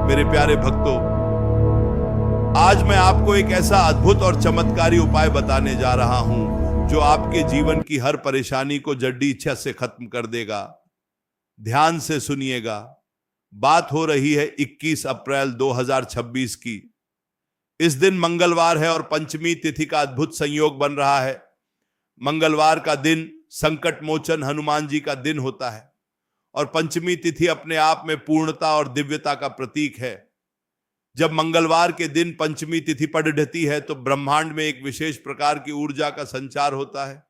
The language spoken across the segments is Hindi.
मेरे प्यारे भक्तों, आज मैं आपको एक ऐसा अद्भुत और चमत्कारी उपाय बताने जा रहा हूं जो आपके जीवन की हर परेशानी को जड्डी इच्छा से खत्म कर देगा। ध्यान से सुनिएगा। बात हो रही है 21 अप्रैल 2026 की। इस दिन मंगलवार है और पंचमी तिथि का अद्भुत संयोग बन रहा है। मंगलवार का दिन संकट मोचन हनुमान जी का दिन होता है और पंचमी तिथि अपने आप में पूर्णता और दिव्यता का प्रतीक है। जब मंगलवार के दिन पंचमी तिथि पड़ ढलती है तो ब्रह्मांड में एक विशेष प्रकार की ऊर्जा का संचार होता है।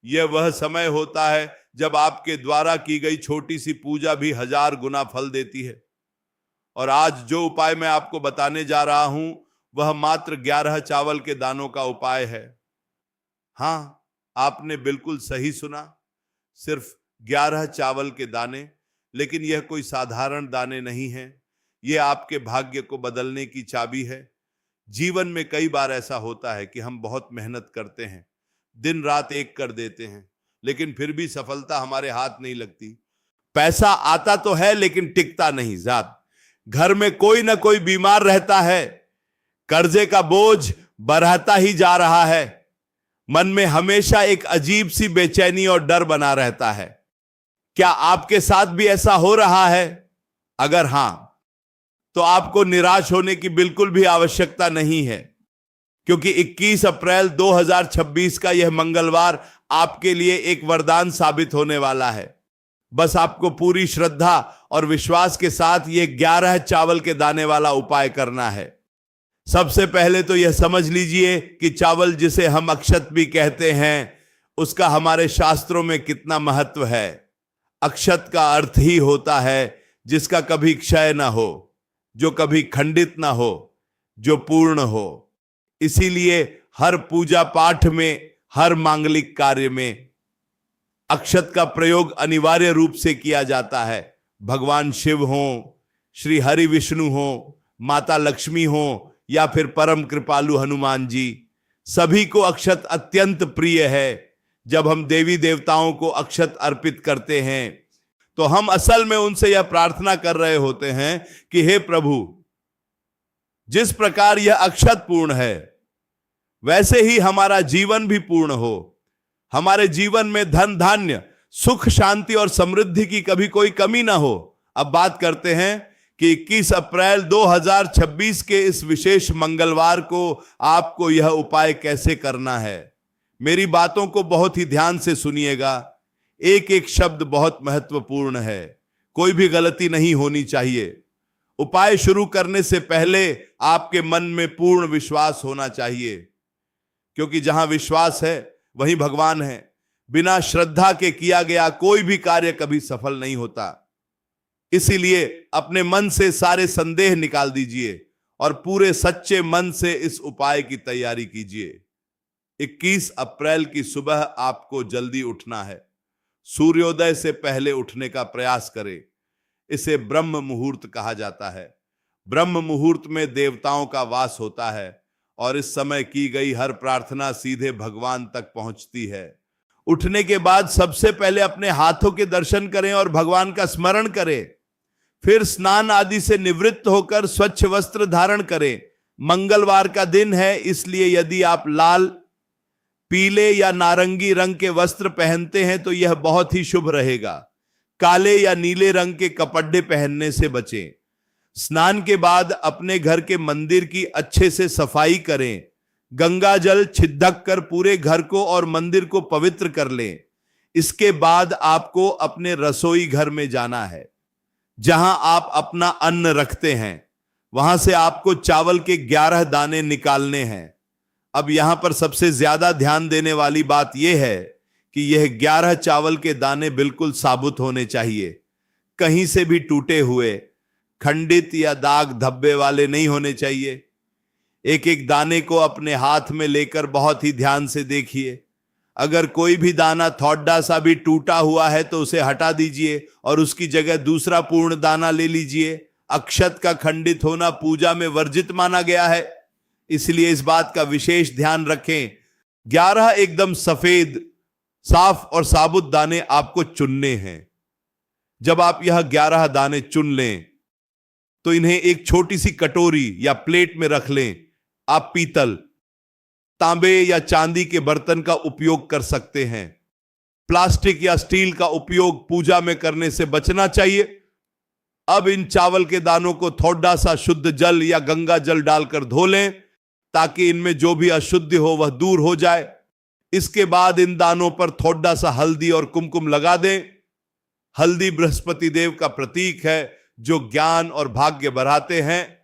यह वह समय होता है जब आपके द्वारा की गई छोटी सी पूजा भी 1000 गुना फल देती है। और आज जो उपाय मैं आपको बताने जा रहा हूं वह मात्र 11 चावल के दानों का उपाय है। हाँ, आपने बिल्कुल सही सुना, सिर्फ 11 चावल के दाने। लेकिन यह कोई साधारण दाने नहीं है, यह आपके भाग्य को बदलने की चाबी है। जीवन में कई बार ऐसा होता है कि हम बहुत मेहनत करते हैं, दिन रात एक कर देते हैं, लेकिन फिर भी सफलता हमारे हाथ नहीं लगती। पैसा आता तो है लेकिन टिकता नहीं जात। घर में कोई ना कोई बीमार रहता है, कर्जे का बोझ बढ़ता ही जा रहा है। मन में हमेशा एक अजीब सी बेचैनी और डर बना रहता है। क्या आपके साथ भी ऐसा हो रहा है? अगर हां, तो आपको निराश होने की बिल्कुल भी आवश्यकता नहीं है, क्योंकि 21 अप्रैल 2026 का यह मंगलवार आपके लिए एक वरदान साबित होने वाला है। बस आपको पूरी श्रद्धा और विश्वास के साथ यह 11 चावल के दाने वाला उपाय करना है। सबसे पहले तो यह समझ लीजिए कि चावल, जिसे हम अक्षत भी कहते हैं, उसका हमारे शास्त्रों में कितना महत्व है। अक्षत का अर्थ ही होता है जिसका कभी क्षय ना हो, जो कभी खंडित ना हो, जो पूर्ण हो। इसीलिए हर पूजा पाठ में, हर मांगलिक कार्य में अक्षत का प्रयोग अनिवार्य रूप से किया जाता है। भगवान शिव हो, श्री हरि विष्णु हो, माता लक्ष्मी हो या फिर परम कृपालु हनुमान जी, सभी को अक्षत अत्यंत प्रिय है। जब हम देवी देवताओं को अक्षत अर्पित करते हैं तो हम असल में उनसे यह प्रार्थना कर रहे होते हैं कि हे प्रभु, जिस प्रकार यह अक्षत पूर्ण है वैसे ही हमारा जीवन भी पूर्ण हो। हमारे जीवन में धन धान्य, सुख शांति और समृद्धि की कभी कोई कमी ना हो। अब बात करते हैं कि 21 अप्रैल 2026 के इस विशेष मंगलवार को आपको यह उपाय कैसे करना है। मेरी बातों को बहुत ही ध्यान से सुनिएगा। एक एक शब्द बहुत महत्वपूर्ण है, कोई भी गलती नहीं होनी चाहिए। उपाय शुरू करने से पहले आपके मन में पूर्ण विश्वास होना चाहिए, क्योंकि जहां विश्वास है वहीं भगवान है। बिना श्रद्धा के किया गया कोई भी कार्य कभी सफल नहीं होता। इसीलिए अपने मन से सारे संदेह निकाल दीजिए और पूरे सच्चे मन से इस उपाय की तैयारी कीजिए। 21 अप्रैल की सुबह आपको जल्दी उठना है। सूर्योदय से पहले उठने का प्रयास करें। इसे ब्रह्म मुहूर्त कहा जाता है। ब्रह्म मुहूर्त में देवताओं का वास होता है और इस समय की गई हर प्रार्थना सीधे भगवान तक पहुंचती है। उठने के बाद सबसे पहले अपने हाथों के दर्शन करें और भगवान का स्मरण करें। फिर स्नान आदि से निवृत्त होकर स्वच्छ वस्त्र धारण करें। मंगलवार का दिन है, इसलिए यदि आप लाल, पीले या नारंगी रंग के वस्त्र पहनते हैं तो यह बहुत ही शुभ रहेगा। काले या नीले रंग के कपड़े पहनने से बचें। स्नान के बाद अपने घर के मंदिर की अच्छे से सफाई करें। गंगा जल छिड़क कर पूरे घर को और मंदिर को पवित्र कर लें। इसके बाद आपको अपने रसोई घर में जाना है, जहां आप अपना अन्न रखते हैं। वहां से आपको चावल के 11 दाने निकालने हैं। अब यहां पर सबसे ज्यादा ध्यान देने वाली बात यह है कि यह 11 चावल के दाने बिल्कुल साबुत होने चाहिए, कहीं से भी टूटे हुए, खंडित या दाग धब्बे वाले नहीं होने चाहिए। एक एक दाने को अपने हाथ में लेकर बहुत ही ध्यान से देखिए। अगर कोई भी दाना थोड़ा सा भी टूटा हुआ है तो उसे हटा दीजिए और उसकी जगह दूसरा पूर्ण दाना ले लीजिए। अक्षत का खंडित होना पूजा में वर्जित माना गया है, इसलिए इस बात का विशेष ध्यान रखें। 11 एकदम सफेद, साफ और साबुत दाने आपको चुनने हैं। जब आप यह 11 दाने चुन लें तो इन्हें एक छोटी सी कटोरी या प्लेट में रख लें। आप पीतल, तांबे या चांदी के बर्तन का उपयोग कर सकते हैं। प्लास्टिक या स्टील का उपयोग पूजा में करने से बचना चाहिए। अब इन चावल के दानों को थोड़ा सा शुद्ध जल या गंगा जल डालकर धो लें ताकि इनमें जो भी अशुद्धि हो वह दूर हो जाए। इसके बाद इन दानों पर थोड़ा सा हल्दी और कुमकुम लगा दें। हल्दी बृहस्पति देव का प्रतीक है जो ज्ञान और भाग्य बढ़ाते हैं,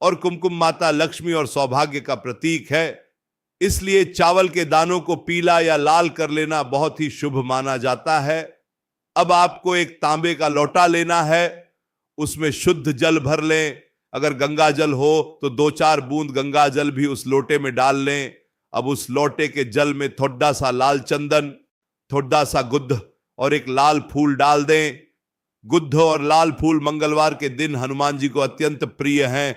और कुमकुम माता लक्ष्मी और सौभाग्य का प्रतीक है। इसलिए चावल के दानों को पीला या लाल कर लेना बहुत ही शुभ माना जाता है। अब आपको एक तांबे का लोटा लेना है, उसमें शुद्ध जल भर लें। अगर गंगा जल हो तो 2-4 बूंद गंगा जल भी उस लोटे में डाल लें। अब उस लोटे के जल में थोड़ा सा लाल चंदन, थोड़ा सा गुद्ध और एक लाल फूल डाल दें। गुद्ध और लाल फूल मंगलवार के दिन हनुमान जी को अत्यंत प्रिय हैं।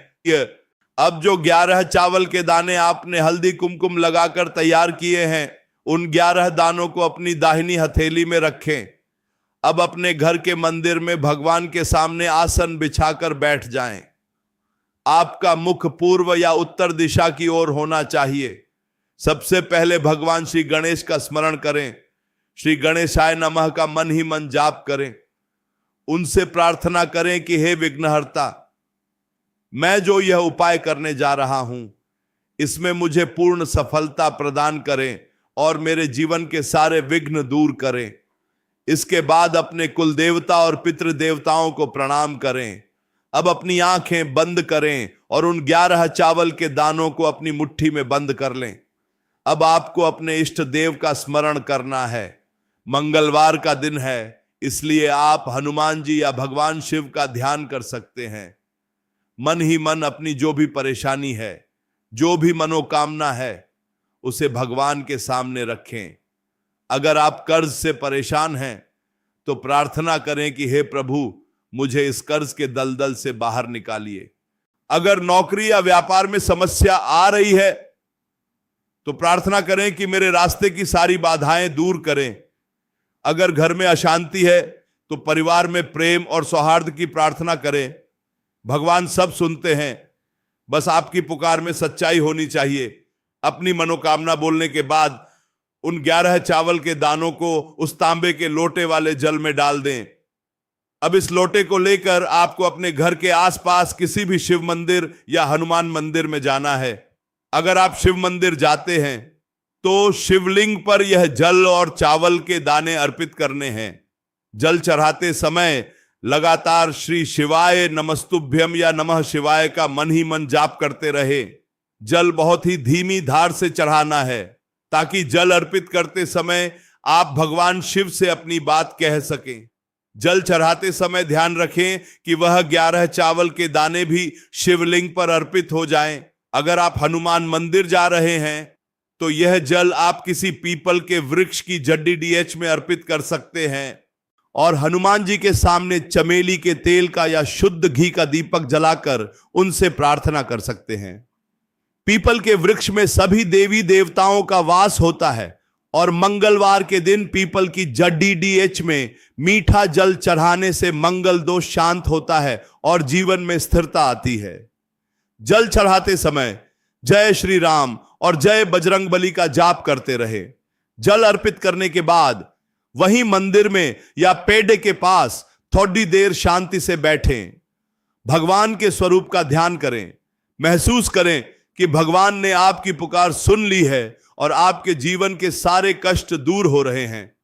अब जो 11 चावल के दाने आपने हल्दी कुमकुम लगाकर तैयार किए हैं, उन 11 दानों को अपनी दाहिनी हथेली में रखें। अब अपने घर के मंदिर में भगवान के सामने आसन बिछाकर बैठ जाएं। आपका मुख पूर्व या उत्तर दिशा की ओर होना चाहिए। सबसे पहले भगवान श्री गणेश का स्मरण करें। श्री गणेशाय नमः का मन ही मन जाप करें। उनसे प्रार्थना करें कि हे विघ्नहर्ता, मैं जो यह उपाय करने जा रहा हूं, इसमें मुझे पूर्ण सफलता प्रदान करें और मेरे जीवन के सारे विघ्न दूर करें। इसके बाद अपने कुल देवता और पितृ देवताओं को प्रणाम करें। अब अपनी आंखें बंद करें और उन 11 चावल के दानों को अपनी मुट्ठी में बंद कर लें। अब आपको अपने इष्ट देव का स्मरण करना है। मंगलवार का दिन है, इसलिए आप हनुमान जी या भगवान शिव का ध्यान कर सकते हैं। मन ही मन अपनी जो भी परेशानी है, जो भी मनोकामना है, उसे भगवान के सामने रखें। अगर आप कर्ज से परेशान हैं तो प्रार्थना करें कि हे प्रभु, मुझे इस कर्ज के दलदल से बाहर निकालिए। अगर नौकरी या व्यापार में समस्या आ रही है तो प्रार्थना करें कि मेरे रास्ते की सारी बाधाएं दूर करें। अगर घर में अशांति है तो परिवार में प्रेम और सौहार्द की प्रार्थना करें। भगवान सब सुनते हैं, बस आपकी पुकार में सच्चाई होनी चाहिए। अपनी मनोकामना बोलने के बाद उन 11 चावल के दानों को उस तांबे के लोटे वाले जल में डाल दें। अब इस लोटे को लेकर आपको अपने घर के आसपास किसी भी शिव मंदिर या हनुमान मंदिर में जाना है। अगर आप शिव मंदिर जाते हैं तो शिवलिंग पर यह जल और चावल के दाने अर्पित करने हैं। जल चढ़ाते समय लगातार श्री शिवाय नमस्तुभ्यम या नमः शिवाय का मन ही मन जाप करते रहे। जल बहुत ही धीमी धार से चढ़ाना है ताकि जल अर्पित करते समय आप भगवान शिव से अपनी बात कह सकें। जल चढ़ाते समय ध्यान रखें कि वह 11 चावल के दाने भी शिवलिंग पर अर्पित हो जाएं। अगर आप हनुमान मंदिर जा रहे हैं तो यह जल आप किसी पीपल के वृक्ष की जड्डी डीएच में अर्पित कर सकते हैं और हनुमान जी के सामने चमेली के तेल का या शुद्ध घी का दीपक जलाकर उनसे प्रार्थना कर सकते हैं। पीपल के वृक्ष में सभी देवी देवताओं का वास होता है और मंगलवार के दिन पीपल की जड्डी डीएच में मीठा जल चढ़ाने से मंगल दोष शांत होता है और जीवन में स्थिरता आती है। जल चढ़ाते समय जय श्री राम और जय बजरंगबली का जाप करते रहे। जल अर्पित करने के बाद वहीं मंदिर में या पेड़ के पास थोड़ी देर शांति से बैठें। भगवान के स्वरूप का ध्यान करें। महसूस करें कि भगवान ने आपकी पुकार सुन ली है और आपके जीवन के सारे कष्ट दूर हो रहे हैं।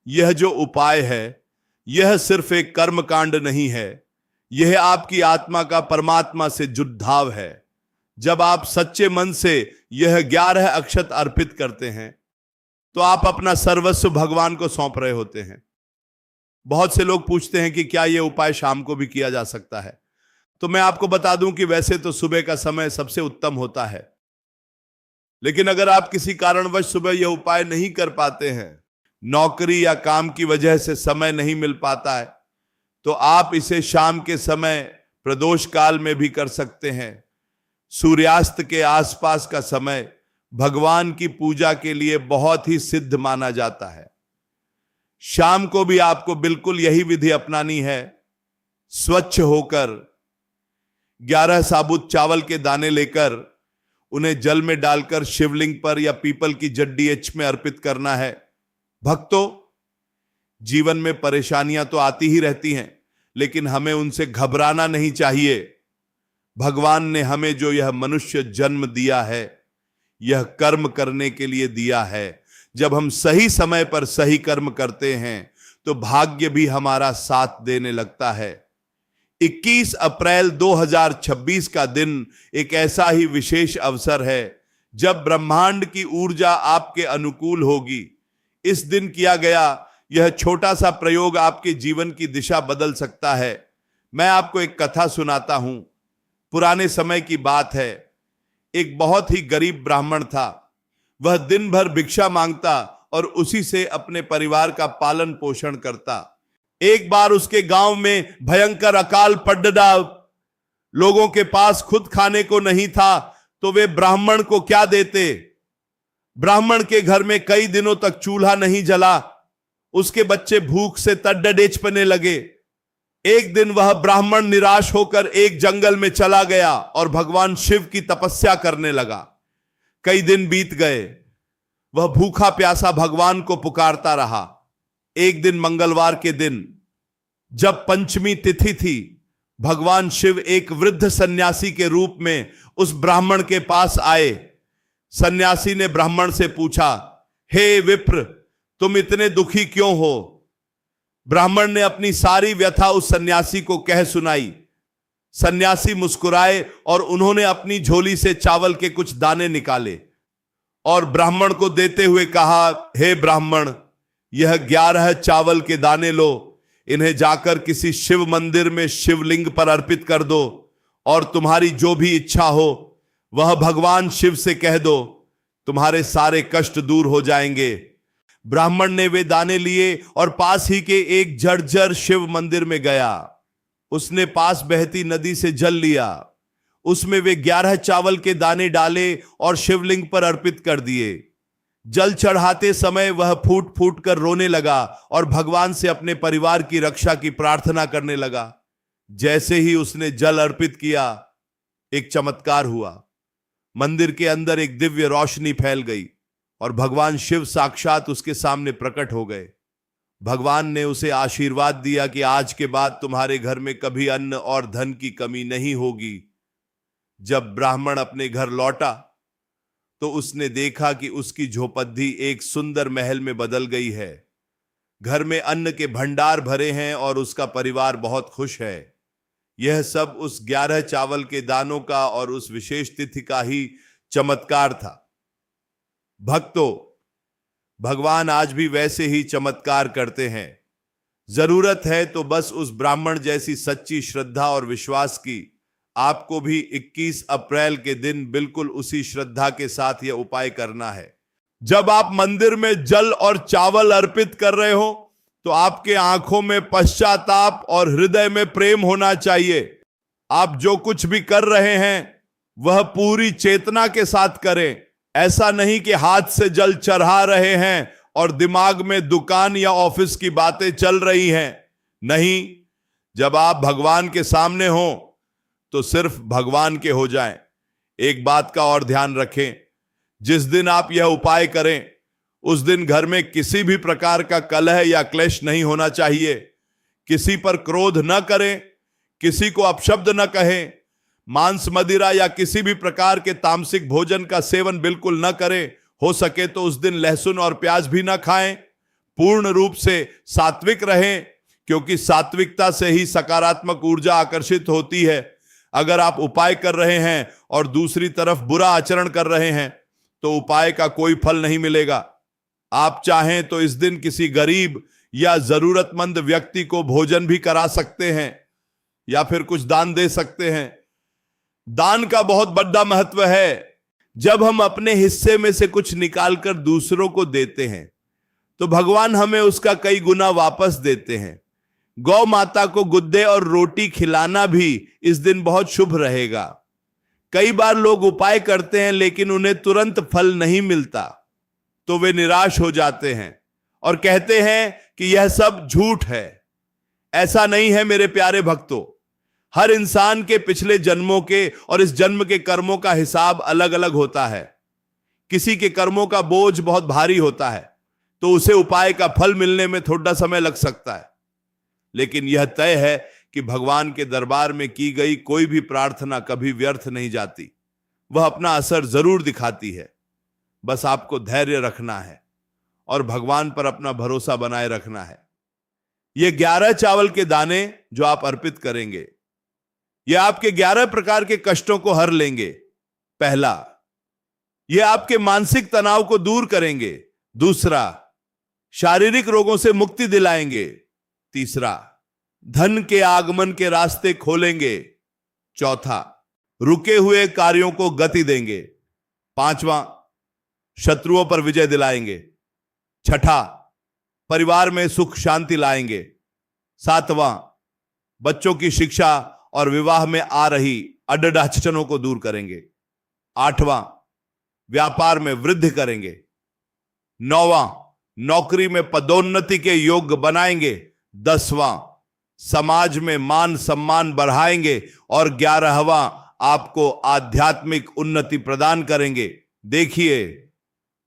यह जो उपाय है, यह सिर्फ एक कर्मकांड नहीं है, यह आपकी आत्मा का परमात्मा से जुड़ाव है। जब आप सच्चे मन से यह 11 अक्षत अर्पित करते हैं तो आप अपना सर्वस्व भगवान को सौंप रहे होते हैं। बहुत से लोग पूछते हैं कि क्या यह उपाय शाम को भी किया जा सकता है। तो मैं आपको बता दूं कि वैसे तो सुबह का समय सबसे उत्तम होता है, लेकिन अगर आप किसी कारणवश सुबह यह उपाय नहीं कर पाते हैं, नौकरी या काम की वजह से समय नहीं मिल पाता है, तो आप इसे शाम के समय प्रदोष काल में भी कर सकते हैं। सूर्यास्त के आसपास का समय भगवान की पूजा के लिए बहुत ही सिद्ध माना जाता है। शाम को भी आपको बिल्कुल यही विधि अपनानी है। स्वच्छ होकर 11 साबुत चावल के दाने लेकर उन्हें जल में डालकर शिवलिंग पर या पीपल की जड्डी एच में अर्पित करना है। भक्तों, जीवन में परेशानियां तो आती ही रहती हैं, लेकिन हमें उनसे घबराना नहीं चाहिए। भगवान ने हमें जो यह मनुष्य जन्म दिया है, यह कर्म करने के लिए दिया है। जब हम सही समय पर सही कर्म करते हैं तो भाग्य भी हमारा साथ देने लगता है। 21 अप्रैल 2026 का दिन एक ऐसा ही विशेष अवसर है जब ब्रह्मांड की ऊर्जा आपके अनुकूल होगी। इस दिन किया गया यह छोटा सा प्रयोग आपके जीवन की दिशा बदल सकता है। मैं आपको एक कथा सुनाता हूं। पुराने समय की बात है। एक बहुत ही गरीब ब्राह्मण था। वह दिन भर भिक्षा मांगता और उसी से अपने परिवार का पालन पोषण करता। एक बार उसके गांव में भयंकर अकाल पड़ गया। लोगों के पास खुद खाने को नहीं था तो वे ब्राह्मण को क्या देते। ब्राह्मण के घर में कई दिनों तक चूल्हा नहीं जला। उसके बच्चे भूख से तड्डडेच पने लगे। एक दिन वह ब्राह्मण निराश होकर एक जंगल में चला गया और भगवान शिव की तपस्या करने लगा। कई दिन बीत गए। वह भूखा प्यासा भगवान को पुकारता रहा। एक दिन मंगलवार के दिन जब पंचमी तिथि थी, भगवान शिव एक वृद्ध सन्यासी के रूप में उस ब्राह्मण के पास आए। सन्यासी ने ब्राह्मण से पूछा, हे विप्र, तुम इतने दुखी क्यों हो? ब्राह्मण ने अपनी सारी व्यथा उस सन्यासी को कह सुनाई। सन्यासी मुस्कुराए और उन्होंने अपनी झोली से चावल के कुछ दाने निकाले और ब्राह्मण को देते हुए कहा, हे ब्राह्मण, यह 11 चावल के दाने लो। इन्हें जाकर किसी शिव मंदिर में शिवलिंग पर अर्पित कर दो और तुम्हारी जो भी इच्छा हो वह भगवान शिव से कह दो। तुम्हारे सारे कष्ट दूर हो जाएंगे। ब्राह्मण ने वे दाने लिए और पास ही के एक जर्जर शिव मंदिर में गया। उसने पास बहती नदी से जल लिया। उसमें वे 11 चावल के दाने डाले और शिवलिंग पर अर्पित कर दिए। जल चढ़ाते समय वह फूट फूट कर रोने लगा और भगवान से अपने परिवार की रक्षा की प्रार्थना करने लगा। जैसे ही उसने जल अर्पित किया, एक चमत्कार हुआ। मंदिर के अंदर एक दिव्य रोशनी फैल गई और भगवान शिव साक्षात उसके सामने प्रकट हो गए। भगवान ने उसे आशीर्वाद दिया कि आज के बाद तुम्हारे घर में कभी अन्न और धन की कमी नहीं होगी। जब ब्राह्मण अपने घर लौटा तो उसने देखा कि उसकी झोपड़ी एक सुंदर महल में बदल गई है। घर में अन्न के भंडार भरे हैं और उसका परिवार बहुत खुश है। यह सब उस 11 चावल के दानों का और उस विशेष तिथि का ही चमत्कार था। भक्तों, भगवान आज भी वैसे ही चमत्कार करते हैं। जरूरत है तो बस उस ब्राह्मण जैसी सच्ची श्रद्धा और विश्वास की। आपको भी 21 अप्रैल के दिन बिल्कुल उसी श्रद्धा के साथ यह उपाय करना है। जब आप मंदिर में जल और चावल अर्पित कर रहे हो तो आपके आंखों में पश्चाताप और हृदय में प्रेम होना चाहिए। आप जो कुछ भी कर रहे हैं वह पूरी चेतना के साथ करें। ऐसा नहीं कि हाथ से जल चढ़ा रहे हैं और दिमाग में दुकान या ऑफिस की बातें चल रही हैं। नहीं, जब आप भगवान के सामने हो तो सिर्फ भगवान के हो जाएं। एक बात का और ध्यान रखें, जिस दिन आप यह उपाय करें उस दिन घर में किसी भी प्रकार का कलह या क्लेश नहीं होना चाहिए। किसी पर क्रोध न करें, किसी को अपशब्द न कहें, मांस मदिरा या किसी भी प्रकार के तामसिक भोजन का सेवन बिल्कुल न करें। हो सके तो उस दिन लहसुन और प्याज भी न खाएं। पूर्ण रूप से सात्विक रहें, क्योंकि सात्विकता से ही सकारात्मक ऊर्जा आकर्षित होती है। अगर आप उपाय कर रहे हैं और दूसरी तरफ बुरा आचरण कर रहे हैं तो उपाय का कोई फल नहीं मिलेगा। आप चाहें तो इस दिन किसी गरीब या जरूरतमंद व्यक्ति को भोजन भी करा सकते हैं या फिर कुछ दान दे सकते हैं। दान का बहुत बड़ा महत्व है। जब हम अपने हिस्से में से कुछ निकालकर दूसरों को देते हैं तो भगवान हमें उसका कई गुना वापस देते हैं। गौ माता को गुद्दे और रोटी खिलाना भी इस दिन बहुत शुभ रहेगा। कई बार लोग उपाय करते हैं लेकिन उन्हें तुरंत फल नहीं मिलता तो वे निराश हो जाते हैं और कहते हैं कि यह सब झूठ है। ऐसा नहीं है मेरे प्यारे भक्तों। हर इंसान के पिछले जन्मों के और इस जन्म के कर्मों का हिसाब अलग अलग होता है। किसी के कर्मों का बोझ बहुत भारी होता है तो उसे उपाय का फल मिलने में थोड़ा समय लग सकता है, लेकिन यह तय है कि भगवान के दरबार में की गई कोई भी प्रार्थना कभी व्यर्थ नहीं जाती। वह अपना असर जरूर दिखाती है। बस आपको धैर्य रखना है और भगवान पर अपना भरोसा बनाए रखना है। ये 11 चावल के दाने जो आप अर्पित करेंगे, ये आपके 11 प्रकार के कष्टों को हर लेंगे। पहला, ये आपके मानसिक तनाव को दूर करेंगे। दूसरा, शारीरिक रोगों से मुक्ति दिलाएंगे। तीसरा, धन के आगमन के रास्ते खोलेंगे। चौथा, रुके हुए कार्यों को गति देंगे। पांचवा, शत्रुओं पर विजय दिलाएंगे। छठा, परिवार में सुख शांति लाएंगे। सातवां, बच्चों की शिक्षा और विवाह में आ रही अड़चनों को दूर करेंगे। आठवां, व्यापार में वृद्धि करेंगे। नौवां, नौकरी में पदोन्नति के योग्य बनाएंगे। 10वां, समाज में मान सम्मान बढ़ाएंगे। और 11वां, आपको आध्यात्मिक उन्नति प्रदान करेंगे। देखिए,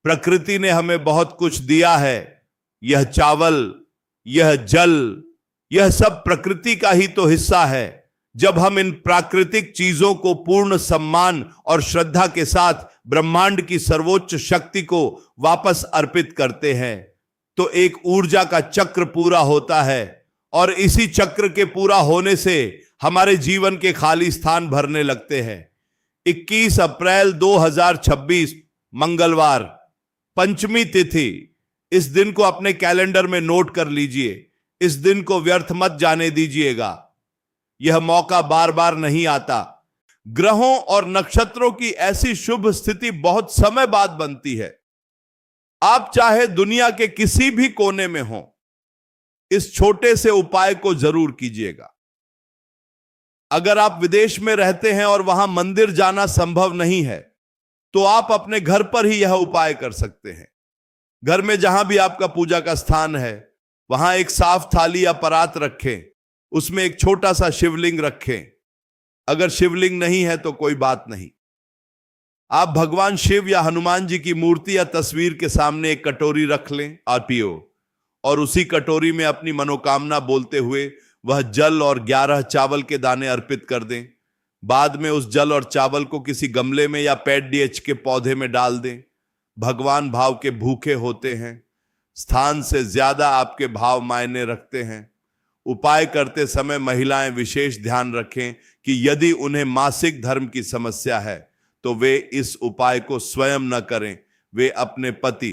प्रकृति ने हमें बहुत कुछ दिया है। यह चावल, यह जल, यह सब प्रकृति का ही तो हिस्सा है। जब हम इन प्राकृतिक चीजों को पूर्ण सम्मान और श्रद्धा के साथ ब्रह्मांड की सर्वोच्च शक्ति को वापस अर्पित करते हैं तो एक ऊर्जा का चक्र पूरा होता है और इसी चक्र के पूरा होने से हमारे जीवन के खाली स्थान भरने लगते हैं। 21 अप्रैल 2026 मंगलवार, पंचमी तिथि। इस दिन को अपने कैलेंडर में नोट कर लीजिए। इस दिन को व्यर्थ मत जाने दीजिएगा। यह मौका बार बार नहीं आता। ग्रहों और नक्षत्रों की ऐसी शुभ स्थिति बहुत समय बाद बनती है। आप चाहे दुनिया के किसी भी कोने में हो, इस छोटे से उपाय को जरूर कीजिएगा। अगर आप विदेश में रहते हैं और वहां मंदिर जाना संभव नहीं है तो आप अपने घर पर ही यह उपाय कर सकते हैं। घर में जहां भी आपका पूजा का स्थान है वहां एक साफ थाली या परात रखें, उसमें एक छोटा सा शिवलिंग रखें। अगर शिवलिंग नहीं है तो कोई बात नहीं, आप भगवान शिव या हनुमान जी की मूर्ति या तस्वीर के सामने एक कटोरी रख लें और पियो, और उसी कटोरी में अपनी मनोकामना बोलते हुए वह जल और 11 चावल के दाने अर्पित कर दें। बाद में उस जल और चावल को किसी गमले में या पेट डीएच के पौधे में डाल दें। भगवान भाव के भूखे होते हैं। स्थान से ज्यादा आपके भाव मायने रखते हैं। उपाय करते समय महिलाएं विशेष ध्यान रखें कि यदि उन्हें मासिक धर्म की समस्या है तो वे इस उपाय को स्वयं न करें। वे अपने पति,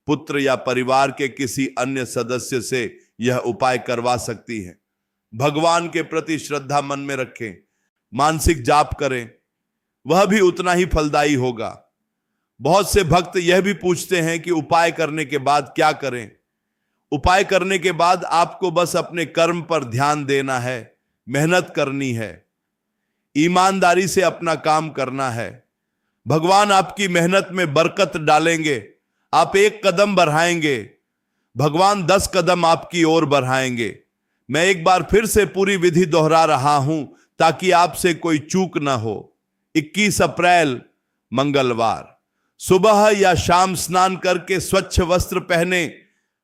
पुत्र या परिवार के किसी अन्य सदस्य से यह उपाय करवा सकती हैं। भगवान के प्रति श्रद्धा मन में रखें। मानसिक जाप करें, वह भी उतना ही फलदायी होगा। बहुत से भक्त यह भी पूछते हैं कि उपाय करने के बाद क्या करें। उपाय करने के बाद आपको बस अपने कर्म पर ध्यान देना है, मेहनत करनी है, ईमानदारी से अपना काम करना है। भगवान आपकी मेहनत में बरकत डालेंगे। आप एक कदम बढ़ाएंगे, भगवान 10 कदम आपकी ओर बढ़ाएंगे। मैं एक बार फिर से पूरी विधि दोहरा रहा हूं ताकि आपसे कोई चूक ना हो। 21 अप्रैल मंगलवार, सुबह या शाम स्नान करके स्वच्छ वस्त्र पहने,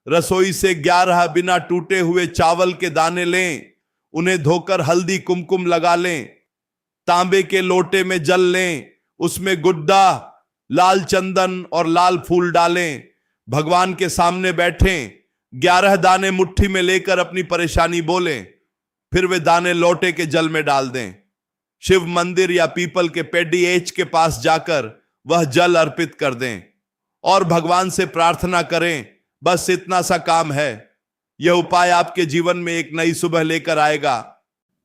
रसोई से 11 बिना टूटे हुए चावल के दाने लें, उन्हें धोकर हल्दी कुमकुम लगा लें। तांबे के लोटे में जल लें, उसमें गुड्डा, लाल चंदन और लाल फूल डालें। भगवान के सामने बैठें, 11 दाने मुट्ठी में लेकर अपनी परेशानी बोलें, फिर वे दाने लोटे के जल में डाल दें। शिव मंदिर या पीपल के पेडी एच के पास जाकर वह जल अर्पित कर दें और भगवान से प्रार्थना करें। बस इतना सा काम है। यह उपाय आपके जीवन में एक नई सुबह लेकर आएगा।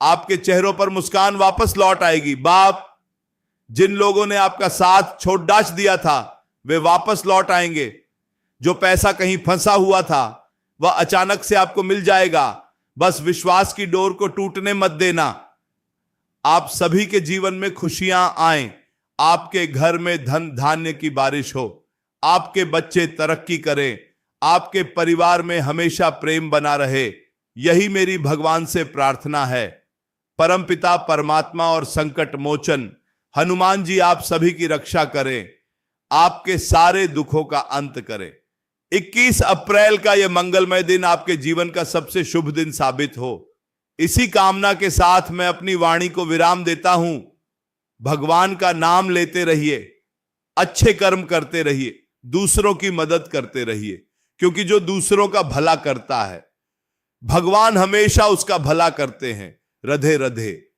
आपके चेहरों पर मुस्कान वापस लौट आएगी। बाप, जिन लोगों ने आपका साथ छोड़ डाच दिया था वे वापस लौट आएंगे। जो पैसा कहीं फंसा हुआ था वह अचानक से आपको मिल जाएगा। बस विश्वास की डोर को टूटने मत देना। आप सभी के जीवन में खुशियां आएं, आपके घर में धन धान्य की बारिश हो, आपके बच्चे तरक्की करें, आपके परिवार में हमेशा प्रेम बना रहे। यही मेरी भगवान से प्रार्थना है। परमपिता परमात्मा और संकट मोचन हनुमान जी आप सभी की रक्षा करें, आपके सारे दुखों का अंत करें। 21 अप्रैल का यह मंगलमय दिन आपके जीवन का सबसे शुभ दिन साबित हो, इसी कामना के साथ मैं अपनी वाणी को विराम देता हूं। भगवान का नाम लेते रहिए, अच्छे कर्म करते रहिए, दूसरों की मदद करते रहिए, क्योंकि जो दूसरों का भला करता है भगवान हमेशा उसका भला करते हैं। राधे राधे।